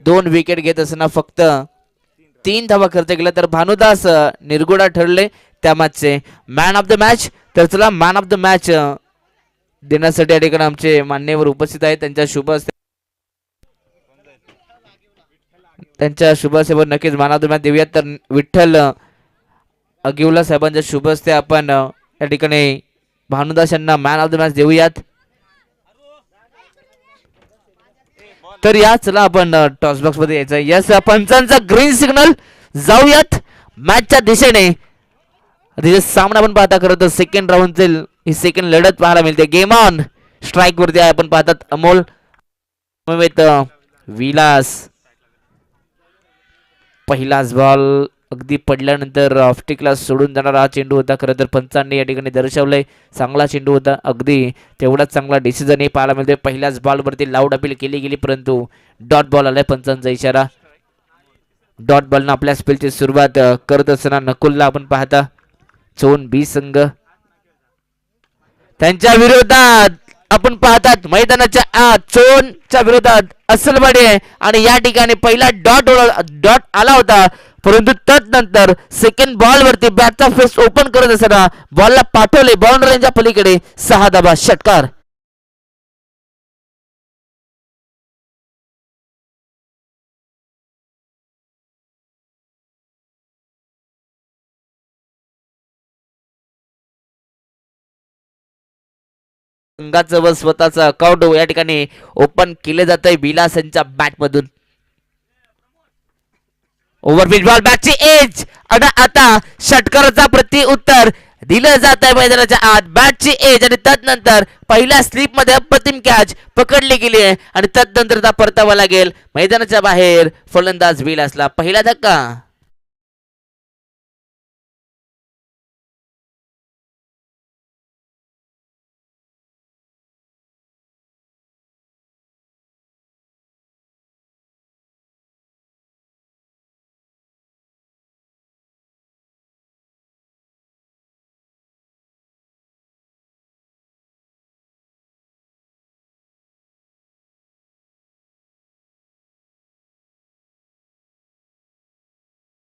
2 wicket घेत असताना फक्त 3 धावा खर्च केला तर भानुदास निर्गुणा ठरले त्या मॅचचे मॅन ऑफ द मॅच. तर चला मॅन ऑफ द मॅच देण्यासाठी या ठिकाणी आमचे मान्यवर उपस्थित आहेत. त्यांच्या शुभ हस्ते नक्कीच मॅन ऑफ द मॅच देऊयात. तर विठ्ठल अगिवला साहेबांच्या शुभ हस्ते आपण या ठिकाणी भानुदास यांना मॅन ऑफ द मॅच देऊयात. तर या चला आपण टॉस बॉक्स मध्ये यायचं. यस पंचांचा ग्रीन सिग्नल. जाऊयात मॅचच्या दिशेने. सामना आपण पाहता खरं तर सेकंड राऊंडचे ही सेकंड लढत पाहायला मिळते. गेम ऑन स्ट्राईक वरती आहे. आपण पाहतात अमोल विलास. पहिलाच बॉल अगदी पडल्यानंतर ऑफस्टिकला सोडून जाणारा हा चेंडू होता. खरं तर पंचांनी या ठिकाणी दर्शवलंय चांगला चेंडू होता. अगदी तेवढाच चांगला डिसिजन पाहायला मिळतोय. पहिल्याच बॉलवरती लाऊड अपील केली गेली परंतु डॉट बॉल आलाय. पंचांचा इशारा. डॉट बॉलनं आपल्या स्पेलची सुरुवात करत असताना नकुलला आपण पाहता चोन बी संघ त्यांच्या विरोधात आपण पाहतात मैदानाच्या आत चोनच्या विरोधात असलवाडी आहे आणि या ठिकाणी पहिला डॉट आला होता परंतु तदनंतर सेकंड बॉल वरती बॅटचा फेस ओपन करत असताना बॉलला पाठवले बाउंड्रीच्या पलीकडे 6 धावा षटकार. संघाचं व स्वतःचं अकाउंट या ठिकाणी ओपन केले जात आहे विलास यांच्या बॅट मधून. ओव्हरपिच बॉल बॅटची एज आणि आता षटकाराचा प्रति उत्तर दिलं जात आहे मैदानाच्या आत. बॅटची एज आणि तदनंतर पहिल्या स्लिप मध्ये अप्रतिम कॅच पकडली गेली आहे आणि तदनंतर परतावा लागेल मैदानाच्या बाहेर फलंदाज विलासला. पहिला धक्का.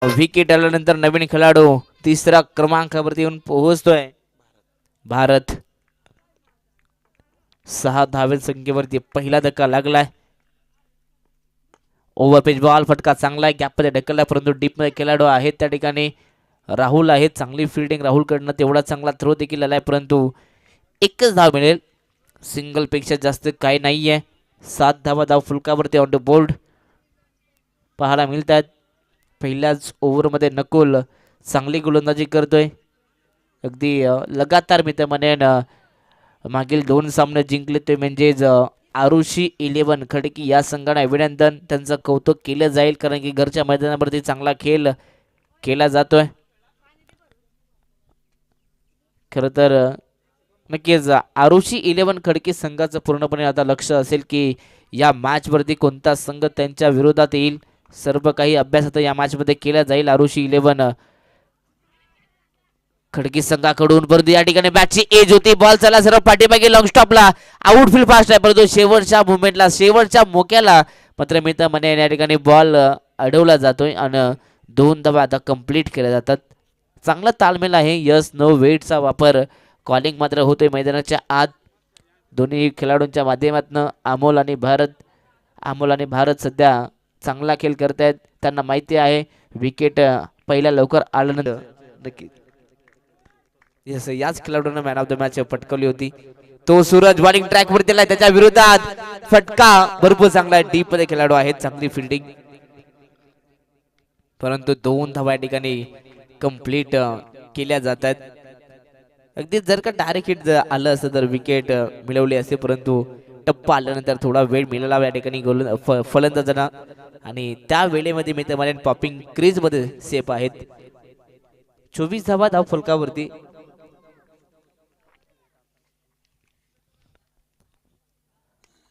विकेट आल्यानंतर नवीन खेळाडू तिसरा क्रमांकावरती येऊन पोहोचतोय भारत. 6 धावे संख्येवरती पहिला धक्का लागलाय. ओव्हरपिच बॉल फटका चांगला आहे. गॅपमध्ये ढकलला परंतु डीप मध्ये खेळाडू आहेत त्या ठिकाणी राहुल आहेत. चांगली फिल्डिंग राहुलकडनं तेवढा चांगला थ्रो देखील आलाय परंतु एकच धाव मिळेल. सिंगल पेक्षा जास्त काही नाहीये. 7 धावा धाव फुलकावरती ऑन द बोर्ड पाहायला मिळतात. पहिल्याच ओव्हरमध्ये नकुल चांगली गोलंदाजी करतोय. अगदी लगातार मी तर म्हणेन मागील 2 सामने जिंकले ते म्हणजेच आरुषी 11 खडकी या संघाने अभिनंदन. त्यांचं कौतुक केलं जाईल कारण की घरच्या मैदानावरती चांगला खेळ केला जातोय. खरं तर नक्कीच आरुषी 11 खडकी संघाचं पूर्णपणे आता लक्ष असेल की या मॅच वरती कोणता संघ त्यांच्या विरोधात येईल. सर्व काही अभ्यास आता या मॅच मध्ये केला जाईल. आरुषी 11 खडकी संघाकडून परंतु या ठिकाणी बॅटची एज होती. बॉल चला सर्व पाठीमागे लॉंग स्टॉपला आउटफील्ड फास्ट आहे परंतु शेवटच्या मुवमेंटला शेवटच्या मोक्याला मात्र मी तर म्हणे या ठिकाणी बॉल अडवला जातोय आणि 2 धावा आता कंप्लीट केल्या जातात. चांगला ताळमेळ आहे. यस नो वेटचा वापर कॉलिंग मात्र होतोय मैदानाच्या आत. दोन्ही खेळाडूंच्या माध्यमातून अमोल आणि भारत सध्या चांगला खेळ करतायत. त्यांना माहिती आहे विकेट पहिल्या लवकर आल्यानंतर नक्की यस याच खेळाडूंना मॅन ऑफ द मॅच पटकवली होती. तो सूरज बॉलिंग ट्रॅक वरती आलाय. त्याच्या विरोधात फटका भरपूर चांगला आहे. डीप मध्ये खेळाडू आहेत. चांगली फिल्डिंग परंतु 2 धावा या ठिकाणी कंप्लीट केल्या जातात. अगदी जर का डायरेक्ट हिट आलं असतं तर विकेट मिळवली असते परंतु टप्पा आल्यानंतर थोडा वेळ मिळाला या ठिकाणी फलंदाजांना आणि त्या वेळेमध्ये मी तर म्हणेन पॉपिंग क्रीज मध्ये सेफ आहेत. 24 धावा धाव फलकावरती.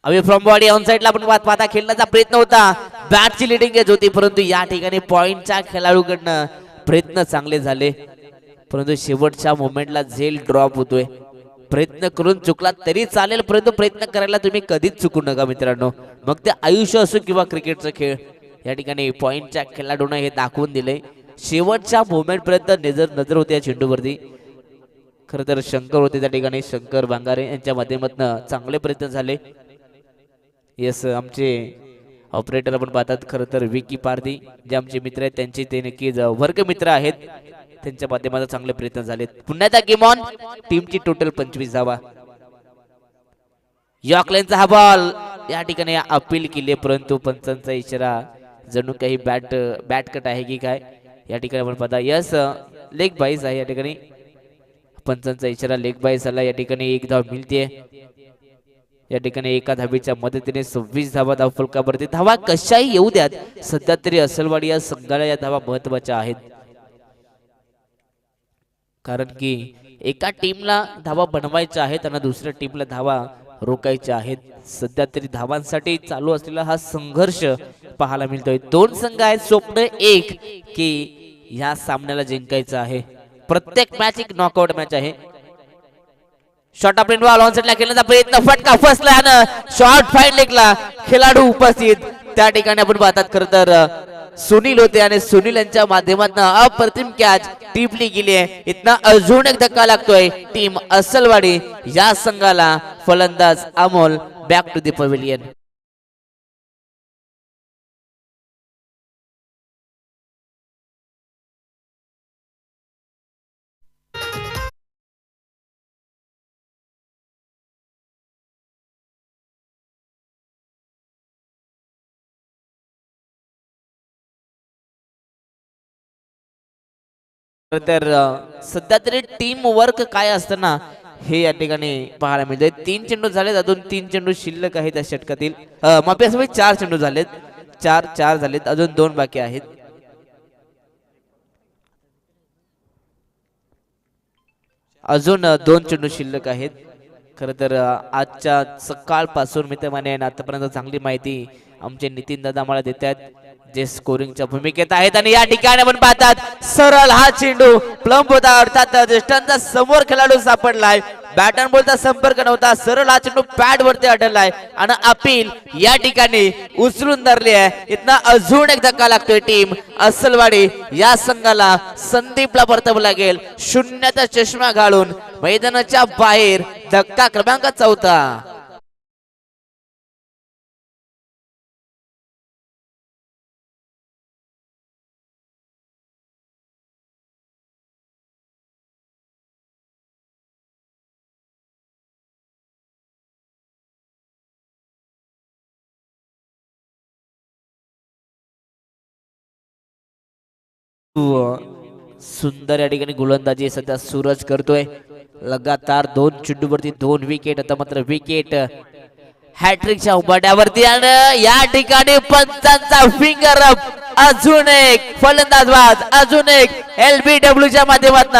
अवे फ्रॉम बॉडी ऑन साइडला आपण पाहता खेळण्याचा प्रयत्न होता. बॅटची लिडिंग एज होती परंतु या ठिकाणी पॉइंटच्या खेळाडूकडनं प्रयत्न चांगले झाले परंतु शेवटच्या मोमेंटला झेल ड्रॉप होतोय. प्रयत्न करून चुकला तरी चालेल, परंतु प्रयत्न करायला तुम्ही कधीच चुकू नका मित्रांनो. मग ते आयुष्य असो किंवा क्रिकेटचा खेळ. या ठिकाणी पॉइंटच्या खेळाडूंना हे दाखवून दिले. शेवटच्या मोमेंट पर्यंत नजर होती या चेंडूवरती. खरं तर शंकर होते त्या ठिकाणी, शंकर भांगारे यांच्या माध्यमातून चांगले प्रयत्न झाले. येस, आमचे ऑपरेटर आपण पाहतात खरं तर विकी पारधी जे आमचे मित्र आहेत त्यांचे ते नक्कीच वर्ग मित्र आहेत. त्यांच्या माध्यमातून चांगले प्रयत्न झालेत. पुन्हा एकदा गेम ऑन. टीमची टोटल 25 धावा. यॉर्कलाईनचा हा बॉल या ठिकाणी अपील केली, परंतु पंचांचा इशारा जणू काही बॅट कट आहे की काय या ठिकाणी आपण पाहता. यस, लेग बाईस आहे या ठिकाणी. पंचांचा इशारा लेग बाईस आला. या ठिकाणी एक धाव मिळते. या ठिकाणी एका धावेच्या मदतीने 26 धावा धावफलकावरती. धावा कशाही येऊ द्यात, सध्या तरी असलवाडी या संघाला या धावा महत्वाच्या आहेत. कारण की एका टीमला धावा बनवायच्या आहेत आणि दुसऱ्या टीमला धावा रोकायच्या आहेत. सध्या तरी धावांसाठी चालू असलेला हा संघर्ष पाहायला मिळतोय. दोन संघ आहेत, स्वप्न एक की ह्या सामन्याला जिंकायचं आहे. प्रत्येक मॅच एक नॉकआउट मॅच आहे. शॉट ऑफ बॉल ऑन साइडला खेळण्याचा प्रयत्न, फटका फसला आणि शॉट फाईन लेगला खेळाडू उपस्थित त्या ठिकाणी आपण पाहतात. खरं तर सुनील होते आणि सुनील यांच्या माध्यमातून अप्रतिम कॅच टिपली गेली आहे. इथनं अजून एक धक्का लागतोय टीम असलवाडी या संघाला. फलंदाज Amol back to the pavilion. तर सध्या तरी टीम वर्क काय असतं ना हे या ठिकाणी पाहायला मिळते. 3 चेंडू झालेत, अजून 3 चेंडू शिल्लक आहेत त्या षटकातील. माफी असं 4 चेंडू झालेत, 4 झालेत, अजून 2 बाकी आहेत. अजून 2 चेंडू शिल्लक आहेत. खरं तर आजच्या सकाळपासून मित्रमाने आतापर्यंत चांगली माहिती आमचे नितीन दादा आम्हाला देत आहेत, जे स्कोरिंगच्या भूमिकेत आहेत. आणि या ठिकाणी आपण पाहतात सरळ हा चेंडू प्लंब होता, अर्थात ज्येष्ठांचा समोर खेळाडू सापडलाय. बॅटन बॉलचा संपर्क नव्हता, सरळ हा चेंडू पॅड वरती अडलाय आणि अपील या ठिकाणी उचलून धरली आहे. इथनं अजून एक धक्का लागतोय टीम असलवाडी या संघाला. संदीपला परतावं लागेल शून्याचा चष्मा घालून मैदानाच्या बाहेर. धक्का क्रमांक 4. सुंदर या ठिकाणी गोलंदाजी सध्या सूरज करतोय. लगातार 2 चेंडूवरती 2 विकेट. आता मात्र विकेट हॅट्रिकच्या उंबरठ्यावरती आणि या ठिकाणी पंचांचा फिंगर अप. अजून एक फलंदाज अजून एक LBW च्या माध्यमातून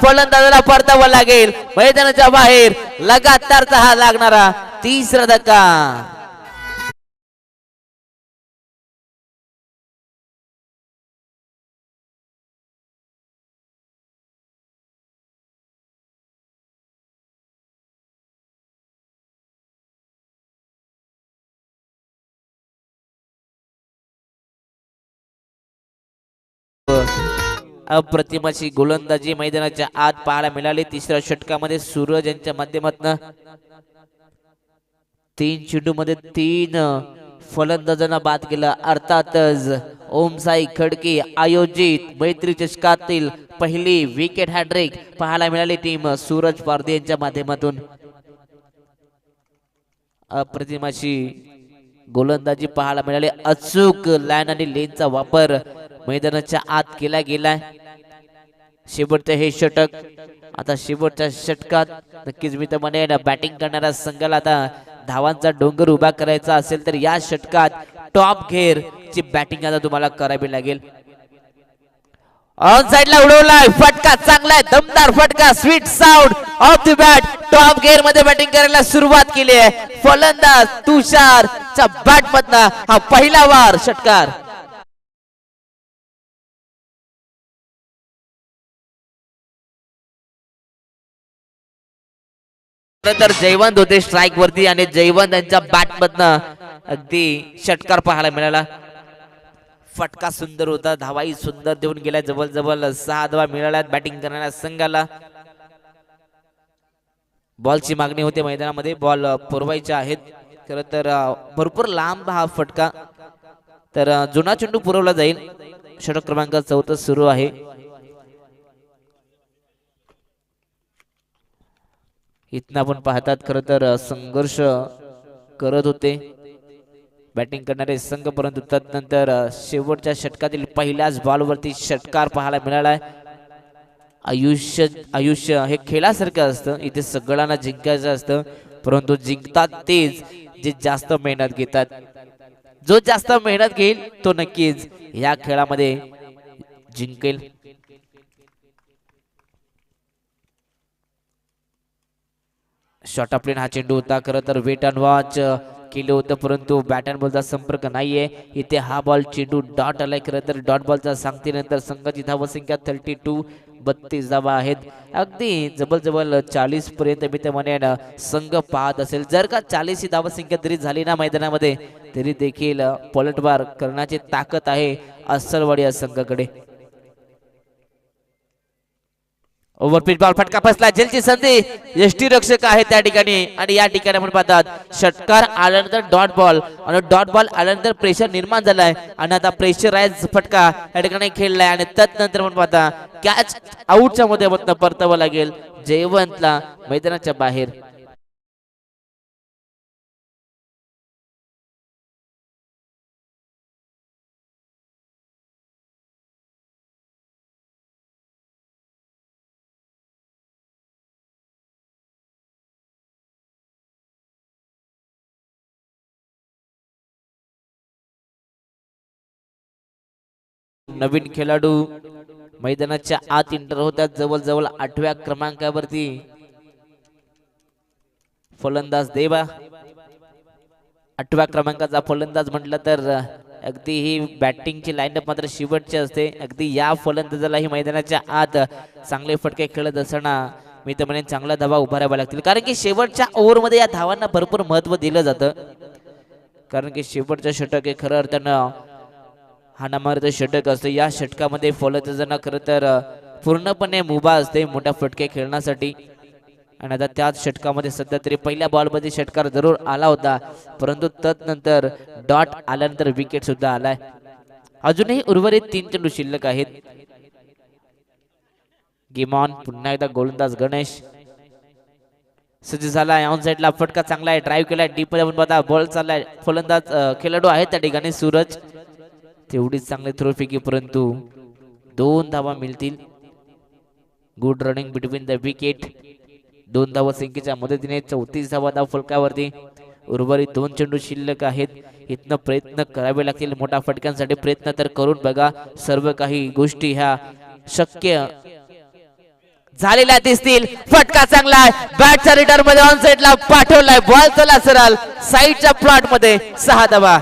फलंदाजाला परतावं लागेल मैदानाच्या बाहेर. लगातारचा हा लागणारा 3रा धक्का. अप्रतिमाची गोलंदाजी मैदानाच्या आत पाहायला मिळाली. 3ऱ्या षटकामध्ये सूरज यांच्या माध्यमातून 3 चेंडू मध्ये 3 फलंदाजांना बाद केला. अर्थातच ओमसाई खडके आयोजित मैत्री चषकातील पहिली विकेट हॅट्रिक पाहायला मिळाली टीम सूरज पारधी यांच्या माध्यमातून. अप्रतिमाची गोलंदाजी पाहायला मिळाली. अचूक लाईन आणि लेनचा वापर मैदानाच्या आत केला गेलाय. शेवटचे हे षटक. आता शेवटच्या षटकात नक्कीच मी तर म्हणेन बॅटिंग करणाऱ्या संघाला आता धावांचा डोंगर उभा करायचा असेल तर या षटकात टॉप घेर ची बॅटिंग आता तुम्हाला करावी लागेल. ऑन साइडला उडवलाय फटका, चांगला दमदार फटका, sweet sound of the bat. Top gear मध्ये बॅटिंग करायला सुरुवात केली आहे फलंदाज तुषारच्या बॅट मधनं हा पहिला वार षटकार. तर जयवंत होते स्ट्राईक वरती आणि जयवंत यांच्या बॅट मधनं अगदी षटकार पाहायला मिळाला. फटका सुंदर होता, धावाही सुंदर देऊन गेला. जवळ जवळ 6 धावा मिळाल्या बॅटिंग करणाऱ्या संघाला. बॉलची मागणी होते मैदानामध्ये, बॉल पुरवायचे आहेत. खरं तर भरपूर लांब हा फटका, तर जुना चेंडू पुरवला जाईल. षटक क्रमांक 14 सुरू आहे. इथनं आपण पाहतात खरं तर संघर्ष करत होते बॅटिंग करणारे संघ, परंतु तदनंतर शेवटच्या षटकातील पहिल्याच बॉलवरती षटकार पाहायला मिळालाय. आयुष्य आयुष्य हे खेळासारखं असतं, इथे सगळ्यांना जिंकायचं असतं, परंतु जिंकतात तेच जे जास्त मेहनत घेतात. जो जास्त मेहनत घेईल तो नक्कीच या खेळामध्ये जिंकेल. शॉर्ट ऑफ प्लेन हा चेंडू होता, खरं तर वेट अँड वॉच केलं होतं, परंतु बॅट अँड बॉलचा संपर्क नाहीये. इथे हा बॉल चेंडू डॉट आलाय. खरं तर डॉट बॉलचा सांगतेनंतर संघाची धावसंख्या 32, 32 धावा आहेत. अगदी जवळजवळ 40 पर्यंत मी ते म्हणेन संघ पाहत असेल. जर का 40 ही धावसंख्या जरी झाली ना मैदानामध्ये, तरी देखील पलटवार करण्याची ताकद आहे अस्सलवाडी या संघाकडे. ओव्हरपिच बॉल फटका बसला, जेलची संधी यष्टी रक्षक आहे त्या ठिकाणी. आणि या ठिकाणी आपण पाहतात षटकार आल्यानंतर डॉट बॉल, आणि डॉट बॉल आल्यानंतर प्रेशर निर्माण झालाय आणि आता प्रेशराइज फटका या ठिकाणी खेळलाय. आणि तदनंतर आपण पाहता कॅच आउटच्या मध्ये परतावं लागेल जयवंतला मैदानाच्या बाहेर. नवीन खेळाडू मैदानाच्या आत इंटर होतात. जवळजवळ 8व्या क्रमांकावरती फलंदाज देवा. 8व्या क्रमांकाचा फलंदाज म्हटलं तर अगदी ही बॅटिंगची लाईनअप मात्र शेवटची असते. अगदी या फलंदाजालाही मैदानाच्या आत चांगले फटके खेळत असताना मी तर म्हणेन चांगला धावा उभाराव्या लागतील, कारण की शेवटच्या ओव्हरमध्ये या धावांना भरपूर महत्व दिलं जातं. कारण की शेवटचं षटक हे खरं अर्थानं हाणामारीचं षटक असतं. या षटकामध्ये फलंदाजांना खरं तर पूर्णपणे मुभा असते मोठ्या फटके खेळण्यासाठी. आणि आता त्याच षटकामध्ये सध्या तरी पहिल्या बॉलमध्ये षटकार जरूर आला होता, परंतु तदनंतर डॉट आल्यानंतर विकेट सुद्धा आलाय. अजूनही उर्वरित 3 चेंडू शिल्लक आहेत. Game on. पुन्हा एकदा गोलंदाज गणेश सज्ज झालाय. ऑन साइडला फटका चांगला आहे, ड्राईव्ह केलाय डीप मध्ये. बघा बॉल चाललाय. फलंदाज खेळाडू आहे त्या ठिकाणी सूरज, तेवढीच चांगली थ्रो फेकी, परंतु 2 धावा मिळतील. Good running between the wicket. 2 धावा संख्येच्या मदतीने 34 धावा धाव फलकावरती. उर्वरित 2 चेंडू शिल्लक आहेत. इथनं प्रयत्न करावे लागतील मोठ्या फटक्यांसाठी. प्रयत्न तर करून बघा, सर्व काही गोष्टी ह्या शक्य झालेल्या दिसतील. फटका चांगला आहे, बॅटच्या रिटर्न मध्ये ऑन साइडला पाठवलाय. बॉल चला सरळ साइडच्या प्लॉट मध्ये. 6 धावा.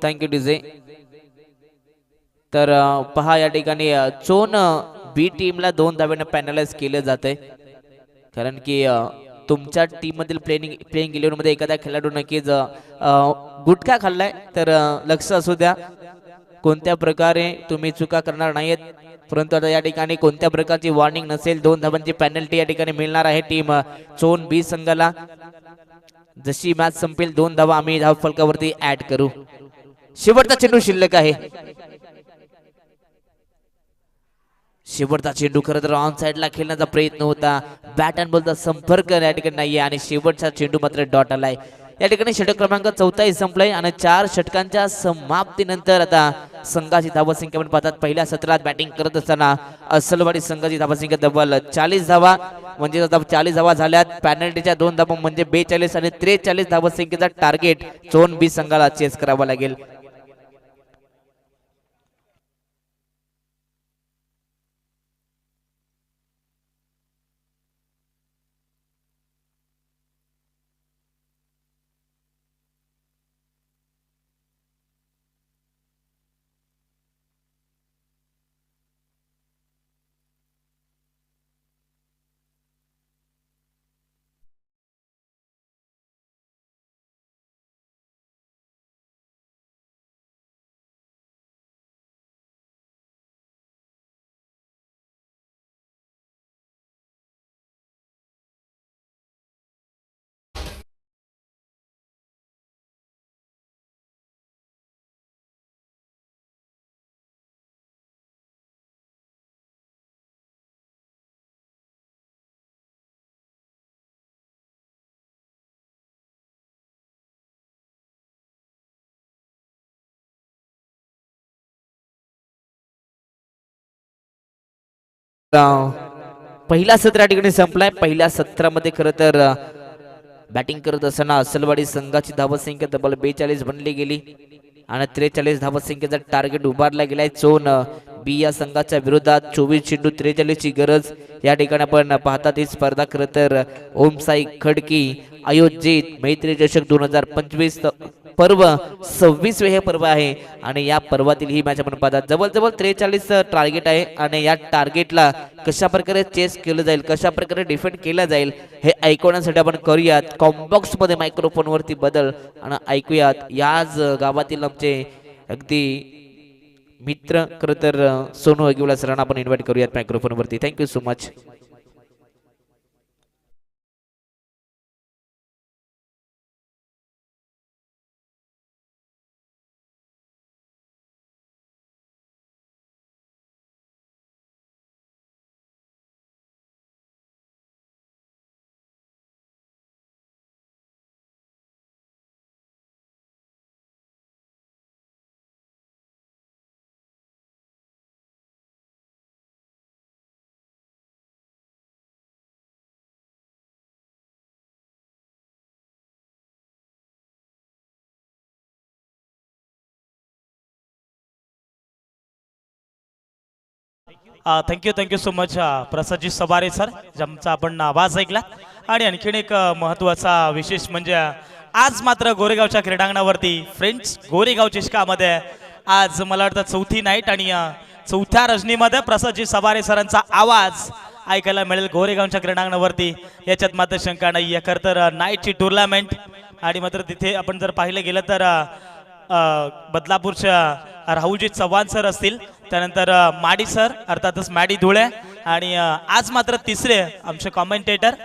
Thank you DJ. तर पहा या ठिकाणी चोन बी टीमला 2 धाव्याने पॅनलाइज केले जाते, कारण की तुमच्या टीम मधील प्लेइंग 11 मध्ये एखाद्या खेळाडू नक्कीच गुटखा खाल्लाय, तर लक्ष असू द्या कोणत्या प्रकारे तुम्ही चुका करणार नाहीत. परंतु आता या ठिकाणी कोणत्या प्रकारची वॉर्निंग नसेल. 2 धावांची पेनल्टी या ठिकाणी मिळणार आहे टीम चोन बी संघाला. जशी मॅच संपेल 2 धावा आम्ही धाव फलकावरती ऍड करू. शेवटचा चेंडू शिल्लक आहे. शेवटचा चेंडू खरं तर ऑन साइडला खेळण्याचा प्रयत्न होता, बॅट अँड बॉलचा संपर्क या ठिकाणी नाहीये आणि शेवटचा चेंडू मात्र डॉट आलाय. या ठिकाणी षटक क्रमांक 14 संपलाय आणि 4 षटकांच्या समाप्तीनंतर आता संघाची धावसंख्या आपण पाहतात. पहिल्या सत्रात बॅटिंग करत असताना अस्सलवाडी संघाची धावसंख्या तब्बल 40 धावा, म्हणजे आता 40 धावा झाल्यात. पॅनल्टीच्या 2 धावा म्हणजे 42 आणि 43 धावसंख्येचा टार्गेट चोन बी संघाला चेस करावा लागेल. पहिला सत्र या ठिकाणी संपलाय. पहिल्या सत्रामध्ये खरं तर बॅटिंग करत असताना असलवाडी संघाची धावसंख्या तब्बल 42 बनली गेली आणि 43 धावसंख्येचा टार्गेट उभारला गेलाय. चोन बी या संघाच्या विरोधात 24 चेंडू 43 ची गरज या ठिकाणी आपण पाहतात. ही स्पर्धा खरं तर ओमसाई खडकी आयोजित मैत्री चषक 2025 पर्व 26वे हे पर्व आहे आणि या पर्वातील ही मॅच आपण पाहतात. जवळजवळ 43 टार्गेट आहे आणि या टार्गेटला कशा प्रकारे चेस केलं जाईल, कशा प्रकारे डिफेंड केलं जाईल हे ऐकवण्यासाठी आपण करूयात कॉम्बॉक्स मध्ये मायक्रोफोन वरती बदल आणि ऐकूयात याच गावातील आमचे अगदी मित्र खरं तर सोनू अगिवला सरांना आपण इन्व्हाइट करूयात मायक्रोफोन वरती. Thank you so much. Thank you so much Prasadji Savare sir, ज्यांचा आपण आवाज ऐकला. आणि आणखीन एक महत्त्वाचा विशेष म्हणजे आज मात्र गोरेगावच्या क्रीडांगणावरती फ्रेंड्स गोरेगाव चषकामध्ये आज मला वाटतं चौथी नाईट आणि चौथ्या रजनीमध्ये प्रसादजी सवारे सरांचा आवाज ऐकायला मिळेल गोरेगावच्या क्रीडांगणावरती. याच्यात मात्र शंका नाही आहे. खरं तर नाईटची टुर्नामेंट आणि मात्र तिथे आपण जर पाहिलं गेलं तर बदलापूरच्या राहुलजी चव्हाण सर असतील, त्यानंतर माडी सर अर्थातच मॅडी धुळे आणि आज मात्र तिसरे आमचे कॉमेंटेटर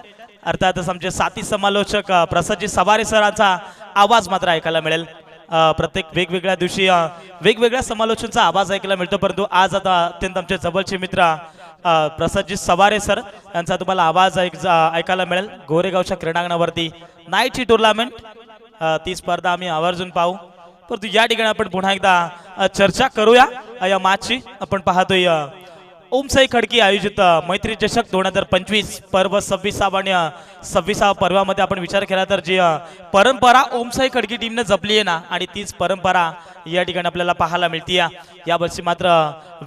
अर्थातच आमचे साथी समालोचक प्रसादजी सवारे सरांचा आवाज मात्र ऐकायला मिळेल. प्रत्येक वेगवेगळ्या दिवशी वेगवेगळ्या समालोचनाचा आवाज ऐकायला मिळतो, परंतु आज आता अत्यंत आमचे जवळचे मित्र प्रसादजी सवारे सर यांचा तुम्हाला आवाज ऐकायला मिळेल गोरेगावच्या क्रीडांगणावरती. नाईटची टुर्नामेंट ती स्पर्धा आम्ही आवर्जून पाहू, परंतु या ठिकाणी आपण पुन्हा एकदा चर्चा करूया या मॅचची. आपण पाहतोय ओमसाई खडकी आयोजित मैत्री चषक 2025 पर्व 26 आणि 26 पर्वामध्ये आपण विचार केला तर जी परंपरा ओमसाई खडकी टीमने जपली आहे ना, आणि तीच परंपरा या ठिकाणी आपल्याला पाहायला मिळते. या वर्षी मात्र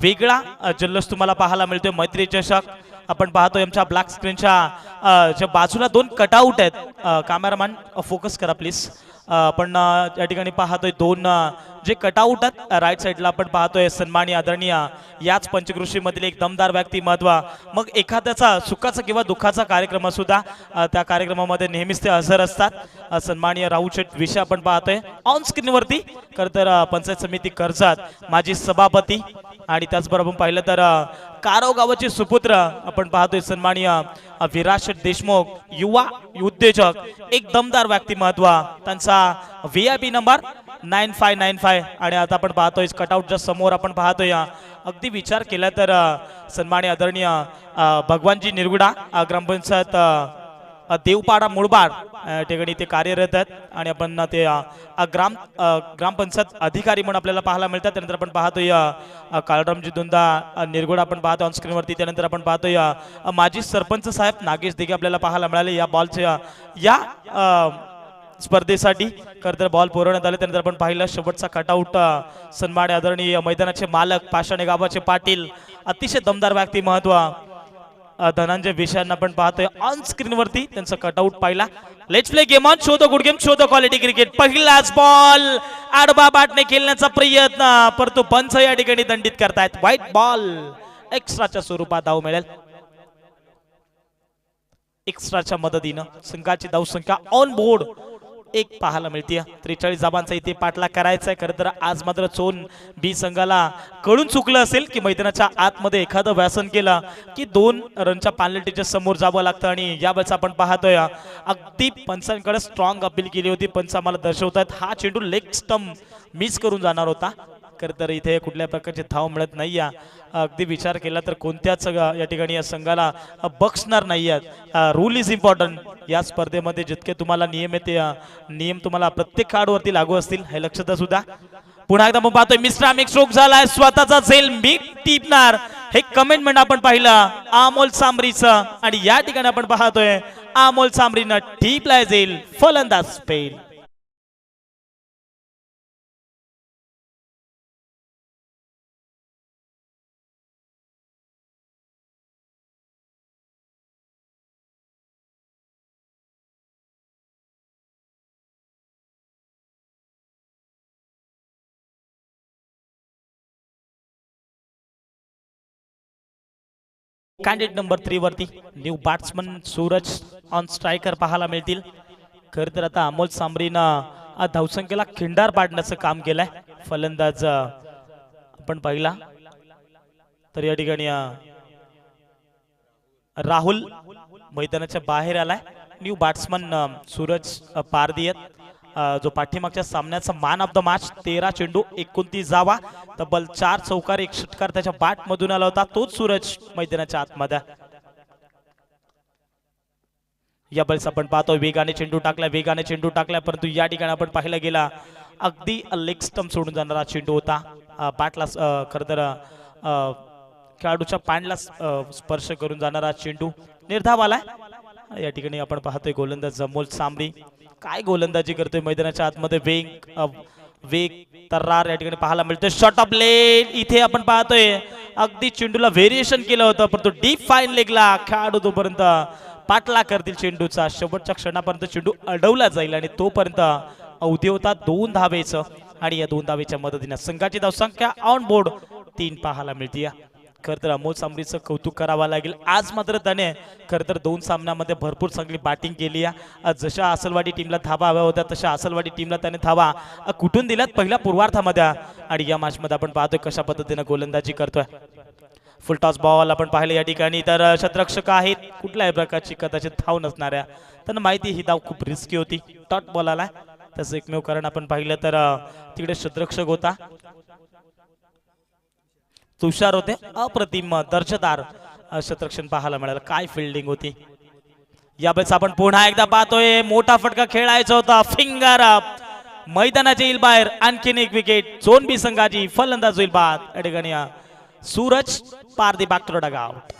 वेगळा जल्लोष तुम्हाला पाहायला मिळतोय. मैत्री चषक आपण पाहतोय आमच्या ब्लॅक स्क्रीनच्या ज्या बाजूला 2 कटआउट आहेत. कॅमेरामॅन फोकस करा प्लीज. आपण या ठिकाणी पाहतोय 2 जे कटआउट आहेत राईट साईडला आपण पाहतोय सन्माननीय आदरणीय याच पंचकृषीमधील एक दमदार व्यक्तिमत्व. मग एखाद्याचा सुखाचा किंवा दुःखाचा कार्यक्रम सुद्धा त्या कार्यक्रमामध्ये नेहमीच ते हजर असतात. सन्माननीय राहुल शेठ विषय आपण पाहतोय ऑन स्क्रीनवरती. खरं तर पंचायत समिती कर्जत माजी सभापती आणि त्याचबरोबर पाहिलं तर कारो गावाचे सुपुत्र आपण पाहतोय सन्माननीय विराज देशमुख युवा उद्योजक, एक दमदार व्यक्तिमत्व. त्यांचा VIP नंबर 9595 आणि आता आपण पाहतोय कटआउटच्या समोर आपण पाहतोय अगदी विचार केला तर सन्माननीय आदरणीय भगवानजी निरगुडा ग्रामपंचायत देवपाडा मुळबाड ठिकाणी ते कार्यरत आहेत आणि आपण ते ग्रामपंचायत अधिकारी म्हणून आपल्याला पाहायला मिळतात. त्यानंतर आपण पाहतोय काळरामजी दुंदा निरगुडा आपण पाहतो ऑन स्क्रीनवरती. त्यानंतर आपण पाहतोय माजी सरपंच साहेब नागेश दिघे आपल्याला पाहायला मिळाले या बॉलच्या या स्पर्धेसाठी. खरं तर बॉल पुरवण्यात आले. त्यानंतर आपण पाहिलं शेवटचा कटआउट सन्माननीय आदरणीय मैदानाचे मालक पाषाणे गावाचे पाटील, अतिशय दमदार व्यक्तिमत्व धनंजय विषयांना आपण पाहतोय ऑन स्क्रीन वरती. त्यांचा कटआउट पाहिला. Let's play game on, show the good game, show the quality cricket. पहिलाच बॉल आडबा बाटने खेळण्याचा प्रयत्न, परंतु पंच या ठिकाणी दंडित करतायत. व्हाईट बॉल एक्स्ट्राच्या स्वरूपात धाव मिळेल. एक्स्ट्राच्या मदतीनं संघाची धावसंख्या ऑन बोर्ड 1 पाहायला मिळते. 43 धावांचा इथे पाठलाग करायचा आहे. खरं तर आज मात्र चोन बी संघाला कळून चुकलं असेल की मैदानाच्या आतमध्ये एखादं व्यासन केलं की 2 रनच्या पेनल्टीच्या समोर जावं लागतं. आणि यावेळेस आपण पाहतोय अगदी पंचांकडे स्ट्रॉंग अपील केली होती. पंच आम्हाला दर्शवतात हा चेंडू लेग स्टंप मिस करून जाणार होता. खरं तर इथे कुठल्या प्रकारची धाव मिळत नाही. अगदी विचार केला तर कोणत्याच या ठिकाणी या संघाला बक्षणार नाही आहेत. Rule is important. या स्पर्धेमध्ये जितके तुम्हाला नियम आहेत ते नियम तुम्हाला प्रत्येक कार्डवरती लागू असतील हे लक्षात असू द्या. पुन्हा एकदा मग पाहतोय मिस्टर स्ट्रोक झालाय स्वतःचा झेल मीट टिपणार हे कमेंटमेंट आपण पाहिलं अमोल सांबरीचं आणि या ठिकाणी आपण पाहतोय अमोल सांबरीनं टीपला जाईल फलंदाज पेल. कॅन्डिडेट नंबर 3 वरती new batsman Suraj on striker पाहायला मिळतील. खरं तर आता अमोल सांबरीनं धावसंख्येला खिंडार पाडण्याचं काम केलंय. फलंदाज आपण पाहिला तर या ठिकाणी राहुल मैदानाच्या बाहेर आलाय. न्यू बॅट्समन सूरज पारदियत जो पाठीमागच्या सामन्याचा मॅन ऑफ द मॅच 13 चेंडू 29 धावा तब्बल 4 चौकार 1 षटकार त्याच्या बॅट मधून आला होता. तोच सूरज मैदानाच्या आतमध्ये. या बल्स आपण पाहतो वेगाने चेंडू टाकला परंतु या ठिकाणी आपण पाहिला गेला अगदी लेग स्टंप सोडून जाणारा चेंडू होता. बॅटला खरं तर खेळाडूच्या पॅनला स्पर्श करून जाणारा चेंडू निर्धाव आलाय. या ठिकाणी आपण पाहतोय गोलंदाज अमोल सांबरी काय गोलंदाजी करतोय मैदानाच्या आतमध्ये. वेग तर्रार या ठिकाणी पाहायला मिळतोय. शॉट ऑफ लेग इथे आपण पाहतोय अगदी चेंडूला व्हेरिएशन केलं होतं परंतु डीप फाईन लेगला खेळाडू तोपर्यंत पाठला करतील चेंडूचा. शेवटच्या क्षणापर्यंत चेंडू अडवला जाईल आणि तोपर्यंत अवधी होता 2 धावेचं आणि या 2 धावेच्या मदतीने संघाची धावसंख्या ऑन बोर्ड 3 पाहायला मिळते. खरं तर अमोल सांबरीचं कौतुक करावं लागेल. आज मात्र त्याने खरं तर 2 सामन्यामध्ये भरपूर चांगली बॅटिंग केली आहे. जशा आसलवाडी टीमला धावा हव्या होत्या तशा आसलवाडी टीमला त्याने धावा कुठून दिल्यात पहिल्या पूर्वार्धामध्ये आणि या मॅचमध्ये आपण पाहतोय कशा पद्धतीने गोलंदाजी करतोय. फुल टॉस बॉल आपण पाहिले या ठिकाणी तर क्षेत्ररक्षक आहेत कुठल्याही प्रकारची कदाचित धाव नसणाऱ्या. त्यांना माहिती ही धाव खूप रिस्की होती. डॉट बॉल आला त्याचं एकमेव कारण आपण पाहिलं तर तिकडे क्षेत्ररक्षक होता तुषार होते. अप्रतिम दर्जेदार क्षेत्ररक्षण पाहायला मिळालं. काय फिल्डिंग होती. यावेळेस आपण पुन्हा एकदा पाहतोय मोठा फटका खेळायचा होता. फिंगर अप मैदानाच्या येईल बाहेर. आणखीन एक विकेट झोन बी संघाची फलंदाज होईल बाद. या ठिकाणी Suraj Pardi back to dugout.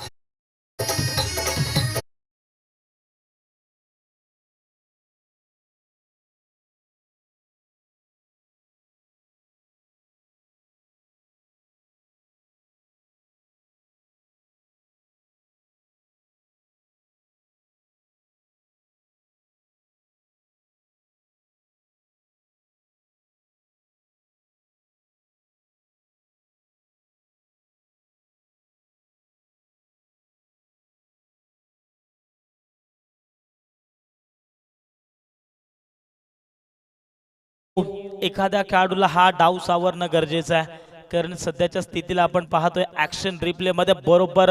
एखाद्या खेळाडूला हा डाव सावरणं गरजेचं आहे कारण सध्याच्या स्थितीला आपण पाहतोय ऍक्शन रिप्ले मध्ये बरोबर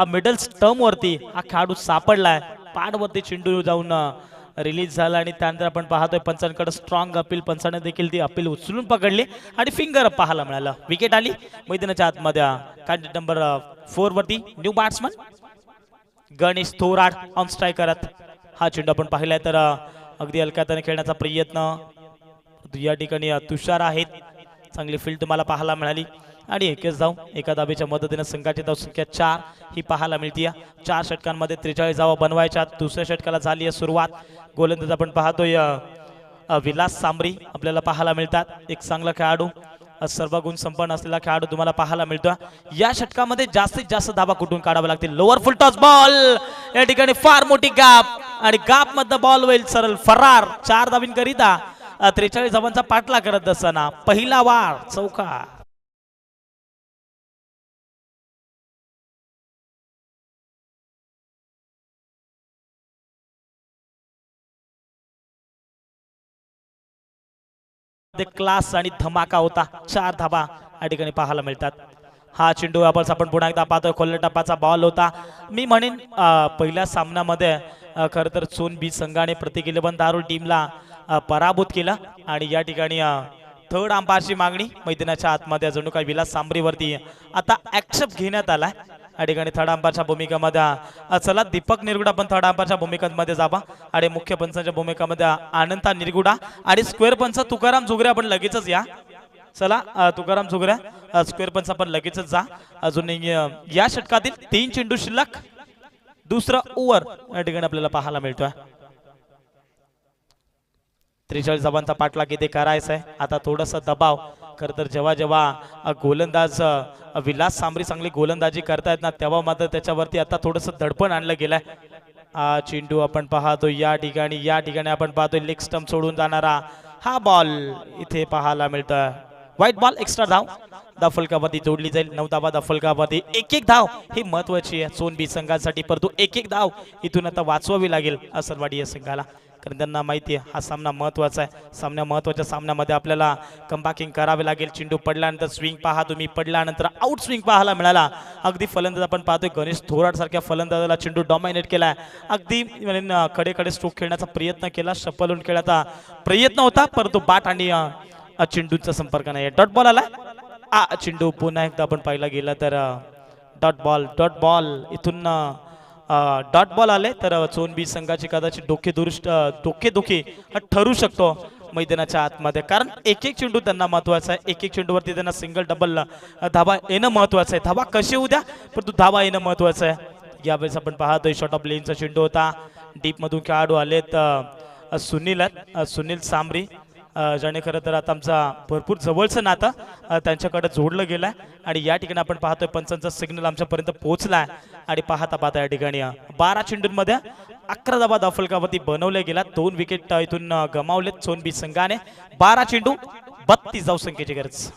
मिडल स्टंप वरती हा खेळाडू सापडलाय. पाडवरती चेंडू जाऊन रिलीज झाला आणि त्यानंतर आपण पाहतोय पंचांकडे स्ट्रॉंग अपील. पंचाने देखील ती अपील उचलून पकडली आणि फिंगर पाहायला मिळालं. विकेट आली मैदानाच्या आतमध्ये. कॅन्डिडेट नंबर 4 वरती new batsman Ganesh Thorad on strike करत हा चेंडू आपण पाहिलाय तर अगदी हलक्याने खेळण्याचा प्रयत्न. या ठिकाणी तुषार आहेत. चांगली फील्ड तुम्हाला पाहायला मिळाली आणि एकच धाव एका धावेच्या मदतीने संघाची धावसंख्या 4 ही पाहायला मिळते. 4 षटकांमध्ये 43 धावा बनवायच्या. दुसऱ्या षटकाला झाली आहे सुरुवात. गोलंदाज आपण पाहतोय विलास सांबरी आपल्याला पाहायला मिळतात. एक चांगला खेळाडू सर्व गुण संपन्न असलेला खेळाडू तुम्हाला पाहायला मिळतो. या षटकामध्ये जास्तीत जास्त धावा कुठून काढाव्या लागतील. लोअर फुल टॉस बॉल या ठिकाणी फार मोठी गॅप आणि गॅप मध्ये बॉल होईल सरळ फरार. 4 धावींकरिता 43 धावांचा पाठला करत असताना पहिला वार चौकार. क्लास आणि धमाका होता. 4 धावा या ठिकाणी पाहायला मिळतात. हा चेंडू आपण पुन्हा एकदा पाहतोय खोलच्या टप्प्याचा बॉल होता. मी म्हणेन पहिल्या सामन्यामध्ये खरं तर सोन बी संघाने प्रतिकिलेबन दारू टीमला पराभूत केला आणि या ठिकाणी थर्ड अंपायरची मागणी मैदानाच्या आतमध्ये जणू काही विलास सांबरीवरती आता ऍक्सेप्ट घेण्यात आलाय. या ठिकाणी थर्ड अंपायरच्या भूमिकेमध्ये चला दीपक निरगुडा पण थर्ड अंपायरच्या भूमिकेमध्ये जावा आणि मुख्य पंचांच्या भूमिकेमध्ये आनंदा निरगुडा आणि स्क्वेअर पंच तुकाराम झुगरे आपण लगेचच या. चला तुकाराम झुगरे स्क्वेअर पंच आपण लगेचच जा. अजून या षटकातील 3 चेंडू शिल्लक. दुसरा ओव्हर या ठिकाणी आपल्याला पाहायला मिळतोय. 43 धावांचा पाठलाग इथे करायचा आहे. आता थोडासा दबाव. खरं तर जेव्हा जेव्हा गोलंदाज विलास सांबरी चांगली गोलंदाजी करतायत ना, तेव्हा मात्र त्याच्यावरती आता थोडंसं दडपण आणलं गेलंय. चेंडू आपण पाहतो या ठिकाणी आपण पाहतोय लेग स्टंप सोडून जाणारा हा बॉल इथे पाहायला मिळतोय. White ball. एक्स्ट्रा धाव दफलकावरती जोडली जाईल. 9 धावा दफलकावरती. एक धाव ही महत्वाची आहे सोनबी संघासाठी, परंतु एक धाव इथून आता वाचवावी लागेल असरवाडी या संघाला, कारण त्यांना माहिती आहे हा सामना महत्वाचा आहे. महत्वाच्या सामन्यामध्ये आपल्याला कमबॅकिंग करावे लागेल. चेंडू पडल्यानंतर स्विंग पहा तुम्ही, पडल्यानंतर आउट स्विंग पाहायला मिळाला. अगदी फलंदाज आपण पाहतोय गणेश थोराड सारख्या फलंदाजाला चेंडू डॉमिनेट केलाय. अगदी कडे स्ट्रोक खेळण्याचा प्रयत्न केला, शपलून खेळण्याचा प्रयत्न होता, परंतु बाट आणि चेंडूचा संपर्क नाही. डॉट बॉल आला. चेंडू पुन्हा एकदा आपण पाहिला गेला तर डॉट बॉल इथून डॉट बॉल आले तर चोनबी संघाची कदाचित डोकेदुखी ठरू शकतो मैदानाच्या आतमध्ये, कारण एक चेंडू त्यांना महत्वाचा आहे. एक चेंडूवरती त्यांना सिंगल डबल धावा येणं महत्वाचं आहे. धावा कशी उद्या परंतु धावा येणं महत्वाचं आहे. यावेळेस आपण पाहतोय शॉर्ट ऑफ लेनचा चेंडू होता. डीप मधून खेळाडू आलेत सुनील सांबरी, ज्याने खरं तर आता आमचा भरपूर जवळचं नातं त्यांच्याकडे जोडलं गेलंय. आणि या ठिकाणी आपण पाहतोय पंचांचा सिग्नल आमच्यापर्यंत पोहोचलाय. आणि पाहता या ठिकाणी 12 चेंडूंमध्ये 11 धावा दफलकावरती बनवल्या गेल्या. 2 विकेट इथून गमावलेत सोनबी संघाने. 12 चेंडू 32 धावसंख्येची गरज.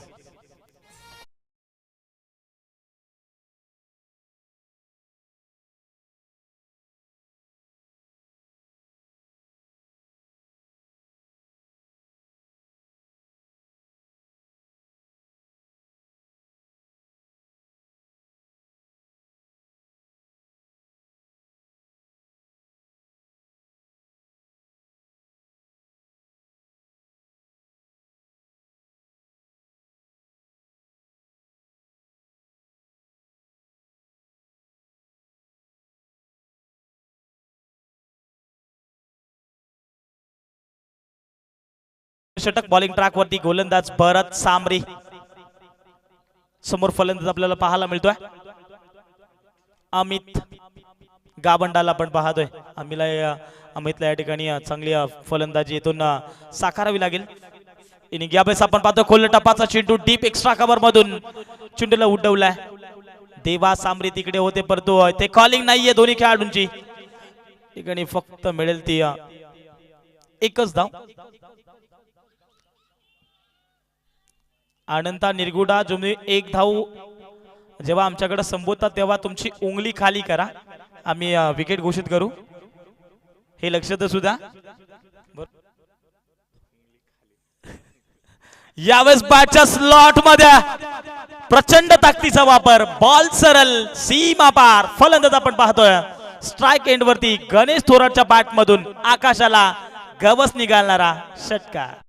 षटक बॉलिंग ट्रॅक वरती गोलंदाज भरत सांबरी. समोर फलंदाज आपल्याला पाहायला मिळतोय अमित गाबंडाला आपण पाहतोय. अमितला या ठिकाणी चांगली फलंदाजी इथून साकारावी लागेल. इनिंग यावेळेस आपण पाहतोय खोल टपाचा चेंडू डीप एक्स्ट्रा कव्हर मधून चेंडूला उडवलाय. देवा सांबरी तिकडे होते, परंतु ते कॉलिंग नाहीये दोन्ही खेळाडूंची. ठिकाणी फक्त मिळेल ती एकच धाव. अनंता निरगुडा तुम्ही एक धाव जेव्हा आमच्याकडे संबोधतात तेव्हा तुमची उंगली खाली करा, आम्ही विकेट घोषित करू, हे लक्षात असू द्या. यावेळेस बॅटच्या स्लॉट मध्ये प्रचंड ताकदीचा वापर. बॉल सरळ सीमा पार. फलंदाज आपण पाहतोय स्ट्राइक एंड वरती गणेश थोराडच्या बॅट मधून आकाशाला गवस निघालणारा षटकार.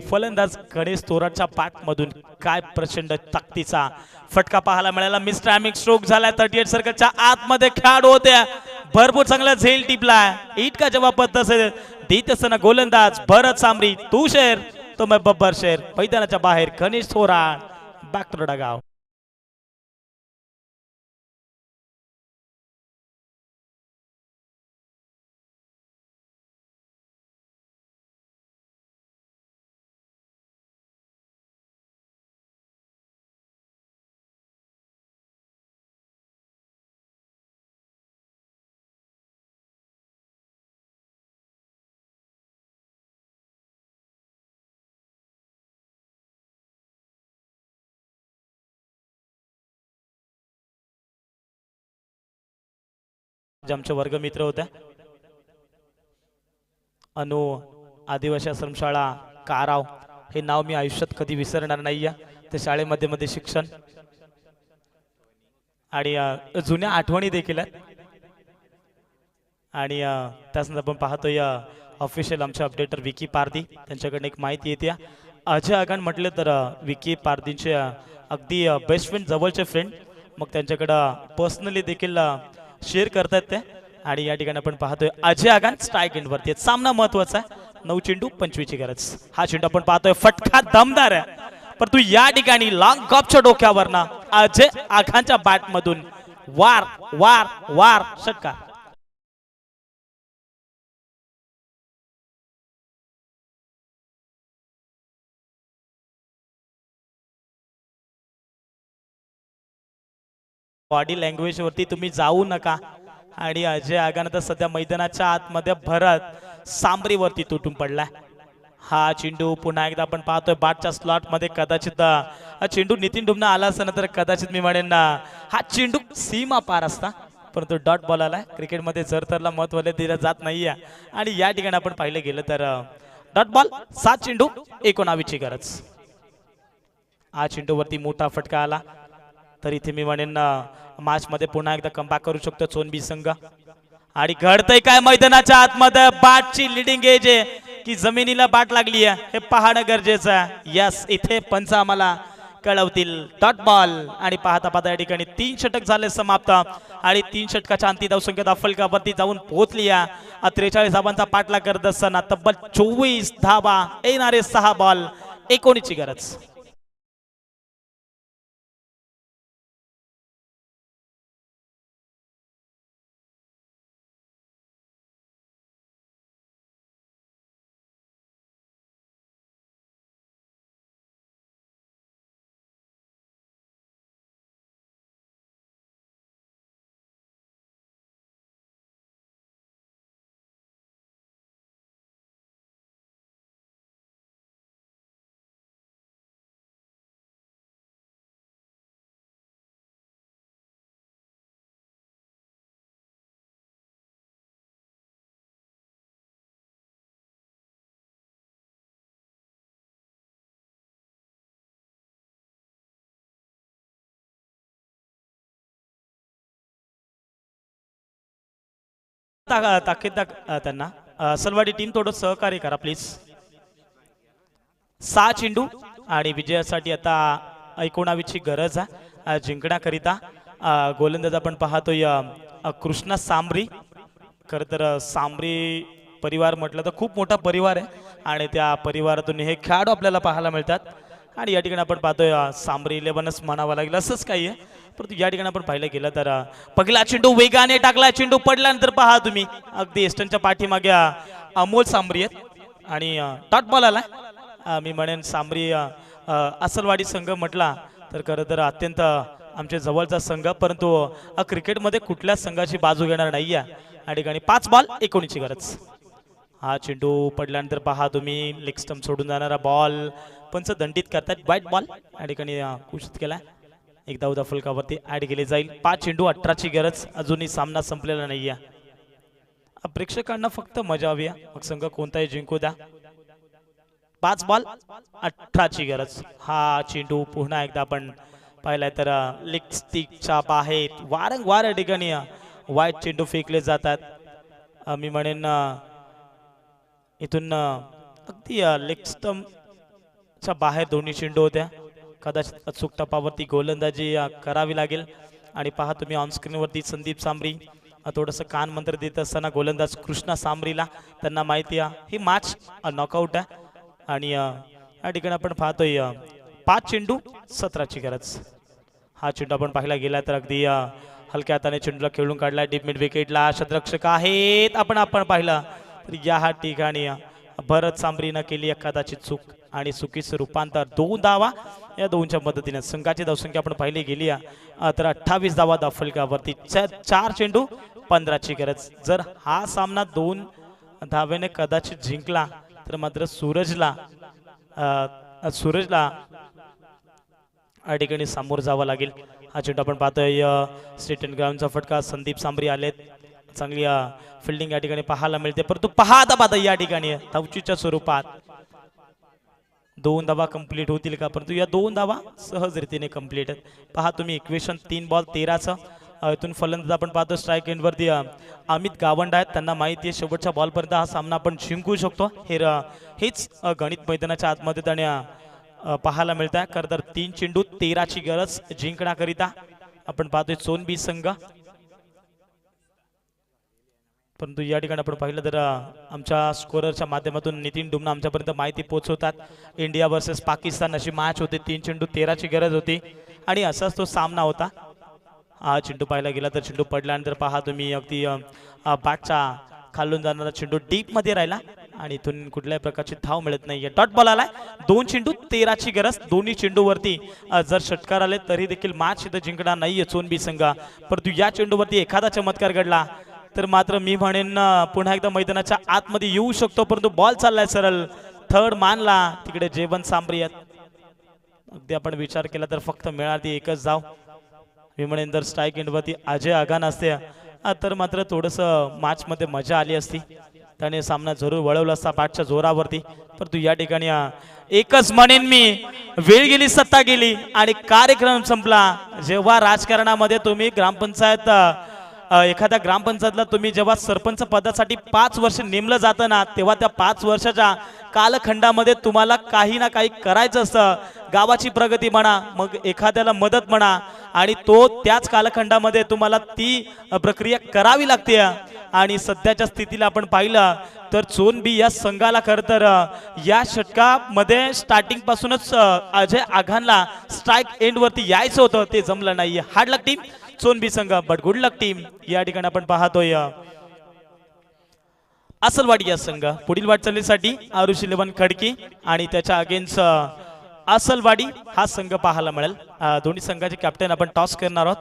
फलंदाज गणेश थोराडच्या पाठ मधून काय प्रचंड ताकदीचा फटका पाहायला मिळाला. मिस्ट्रॅमिक स्ट्रोक झाला. 38 सर्कलच्या आतमध्ये खेळाडू होते, भरपूर चांगला झेल टिपला. इतका जवाब देत असताना गोलंदाज भरत सांबरी. तू शेर तो मैं बब्बर शेर. मैदानाच्या बाहेर गणेश थोराड बॅक टू डगाव. आमचे वर्गमित्र होत्या अनु आदिवासी आश्रमशाळा काराव, हे नाव मी आयुष्यात कधी विसरणार नाहीये. ते शाळेमध्ये शिक्षण आणि जुन्या आठवणी देखील आहेत. आणि त्याच आपण पाहतोय ऑफिशियल आमचे अपडेटर विकी पारदी, त्यांच्याकडून एक माहिती येते. अजय आगान म्हटले तर विकी पारदींचे अगदी बेस्ट फ्रेंड, जवळचे फ्रेंड मग त्यांच्याकडं पर्सनली देखील शेअर करतात ते. आणि या ठिकाणी आपण पाहतोय अजय आगान स्ट्राईक एंडवरती आहेत. सामना महत्वाचा आहे, 9 चेंडू 25 ची गरज. हा चेंडू आपण पाहतोय फटका दमदार आहे, परंतु या ठिकाणी लॉंग गॉपच्या डोक्यावरनं अजय आगांच्या बॅट मधून वार वार वार षटकार. बॉडी लँग्वेज वरती तुम्ही जाऊ नका. आणि अजय आगानं तर सध्या मैदानाच्या आतमध्ये भरत सांबरीवरती तुटून पडलाय. हा चेंडू पुन्हा एकदा आपण पाहतोय बाटच्या स्लॉट मध्ये. कदाचित हा चेंडू नितीन डुमना आला असता तर कदाचित मी म्हणेन हा चेंडू सीमा पार असता, परंतु डॉट बॉल आलाय. क्रिकेटमध्ये जरतरला महत्त्व दिलं जात नाहीये. आणि या ठिकाणी आपण पाहिलं गेलं तर डॉट बॉल 7 चेंडू 19 ची गरज. हा चेंडू वरती मोठा फटका आला तर इथे मी म्हणेन मॅच मध्ये पुन्हा एकदा कमबॅक करू शकतो चोनबी संघ. आणि घडतंय काय मैदानाच्या आतमध्ये. बॅटची लिडिंग एज आहे की जमिनीला बॅट लागली आहे हे पाहणं गरजेचं आहे. यस, इथे पंच आम्हाला कळवतील. Dot ball. आणि पाहता पाहता या ठिकाणी 3 षटक झाले समाप्त. आणि 3 षटकाच्या अंतिम धावसंख्या फलकावरती जाऊन पोहोचली आहे. 43 धावांचा पाठलाग करत असताना तब्बल 24 धावा, येणारे 6 बॉल, 19 ची गरज. ताकीद त्यांना सलवाडी टीम थोडं सहकार्य करा प्लीज. 6 चेंडू आणि विजयासाठी आता 19 ची गरज आहे जिंकण्याकरिता. गोलंदाज आपण पाहतोय कृष्णा सांबरी. खरं तर सांबरी परिवार म्हटलं तर खूप मोठा परिवार आहे आणि त्या परिवारातून हे खेळाडू आपल्याला पाहायला मिळतात. आणि या ठिकाणी आपण पाहतोय सांबरी 11च म्हणावं लागेल असंच काही आहे. परंतु या ठिकाणी आपण पाहिलं गेलं तर पहिला चेंडू वेगाने टाकला. चेंडू पडल्यानंतर पहा तुम्ही अगदी एस्टनच्या पाठीमागे अमोल सांबरी आहेत आणि डॉट बॉल आला. मी म्हणेन सांबरी असलवाडी संघ म्हटला तर खरं तर अत्यंत आमच्या जवळचा संघ, परंतु क्रिकेटमध्ये कुठल्याच संघाची बाजू घेणार नाही आहे. या ठिकाणी 5 बॉल 19 ची गरज. हा चेंडू पडल्यानंतर पहा तुम्ही लेग स्टंप सोडून जाणारा बॉल पंच दंडित करतात. वाईट बॉल या ठिकाणी घोषित केलाय. एक धाव फलकावरती ऍड केली जाईल. 5 चेंडू 18 ची गरज. अजूनही सामना संपलेला नाहीये. प्रेक्षकांना फक्त मजा हवी आहे, मग संघ कोणताही जिंकू द्या. 5 बॉल 18 ची गरज. हा चेंडू पुन्हा एकदा आपण पाहिलाय तर लेग स्टिकच्या बाहेर वारंवार या ठिकाणी वाईट चेंडू फेकले जातात. मी म्हणेन इथून अगदी लेग स्टंपच्या बाहेर दोन्ही चेंडू होत्या. कदाचित अचूक टपावरती गोलंदाजी करावी लागेल. आणि पहा तुम्ही ऑनस्क्रीन वरती संदीप सांबरी थोडंसं कान मंत्र देत असताना गोलंदाज कृष्णा सांबरीला त्यांना माहिती आहे ही मॅच नॉकआउट आहे. आणि या ठिकाणी आपण पाहतोय 5 चेंडू 17 ची गरज. हा चेंडू आपण पाहिला गेला तर अगदी हलक्या हाताने चेंडूला खेळून काढला. डीप मिड विकेटला क्षेत्ररक्षक आहेत. आपण पाहिलं तर या ठिकाणी भरत सांबरीनं केली कदाचित चूक आणि चुकीचं रूपांतर. 2 धावा या 2च्या मदतीने संघाची धावसंख्या आपण पाहिली गेली तर 28 धावा फलकावरती. 4 चेंडू 15 ची गरज. जर हा सामना 2 धावेने कदाचित जिंकला तर मात्र सूरजला या ठिकाणी सामोर जावं लागेल. हा चेंडू आपण पाहतोय स्टेट एंड ग्राउंडचा फटका. संदीप सांबरी आलेत. चांगली फिल्डिंग या ठिकाणी पाहायला मिळते, परंतु पाहता या ठिकाणी धावचीच्या स्वरूपात 2 धावा कंप्लीट होतील का? परंतु या 2 धावा सहज रीतीने कंप्लीट आहेत. पहा तुम्ही इक्वेशन 3 बॉल 13चं. इथून फलंदाज आपण पाहतो स्ट्राईक एंडवरती अमित गावंड आहेत. त्यांना माहिती आहे शेवटच्या बॉलपर्यंत हा सामना आपण जिंकू शकतो. हेच गणित मैदानाच्या आतमध्ये त्याने पाहायला मिळत आहे. खरं तर 3 चेंडू 13 ची गरज जिंकण्याकरिता. आपण पाहतोय चोनबी संघ, परंतु या ठिकाणी आपण पाहिलं तर आमच्या स्कोररच्या माध्यमातून नितीन डुमना आमच्यापर्यंत माहिती पोहोचवतात. इंडिया वर्सेस पाकिस्तान अशी मॅच होती, 3 चेंडू 13ची गरज होती आणि असाच तो सामना होता. हा चेंडू पाहायला गेला तर चेंडू पडल्यानंतर पहा तुम्ही अगदी बॅटचा खालून जाणारा चेंडू डीप मध्ये राहिला आणि इथून कुठल्याही प्रकारची धाव मिळत नाहीये. डॉट बॉल आलाय, 2 चेंडू 13ची गरज. दोन्ही चेंडूवरती जर षटकार आले तरी देखील मॅच इथं जिंकणार नाहीये चोनबी संघ, परंतु या चेंडूवरती एखादा चमत्कार घडला तर मात्र मी म्हणेन पुन्हा एकदा मैदानाच्या आतमध्ये येऊ शकतो. परंतु बॉल चाललाय सरळ थर्ड मानला, तिकडे जेवण सांबरी आहेत. अगदी आपण विचार केला तर फक्त मिळाली एकच धाव. मी म्हणेन जर स्ट्राईक एंडवरती अजय आघान असते तर मात्र थोडंसं मॅचमध्ये मजा आली असती, त्याने सामना जरूर वळवला असता बॅटच्या जोरावरती. परंतु या ठिकाणी एकच म्हणेन मी, वेळ गेली सत्ता गेली आणि कार्यक्रम संपला. जेव्हा राजकारणामध्ये तुम्ही ग्रामपंचायत एखाद्या ग्रामपंचायतला तुम्ही जेव्हा सरपंच पदासाठी 5 वर्ष नेमलं जातं ना, तेव्हा त्या 5 वर्षाच्या कालखंडामध्ये तुम्हाला काही ना काही करायचं असतं. गावाची प्रगती म्हणा, मग एखाद्याला मदत म्हणा, आणि तो त्याच कालखंडामध्ये तुम्हाला ती प्रक्रिया करावी लागते. आणि सध्याच्या स्थितीला आपण पाहिलं तर चोनबी या संघाला खरं तर या षटकामध्ये स्टार्टिंग पासूनच अजय आघानला स्ट्राईक एंडवरती यायचं होतं, ते जमलं नाही. हार्ड लक टीम चोनबी संघ, बट गुड लक टीम. या ठिकाणी आपण पाहतोय असलवाडी या संघ पुढील वाटचालीसाठी आरुष 11 खडकी आणि त्याच्या अगेन्स्ट असलवाडी हा संघ पाहायला मिळेल. दोन्ही संघाचे कॅप्टन आपण टॉस करणार आहोत.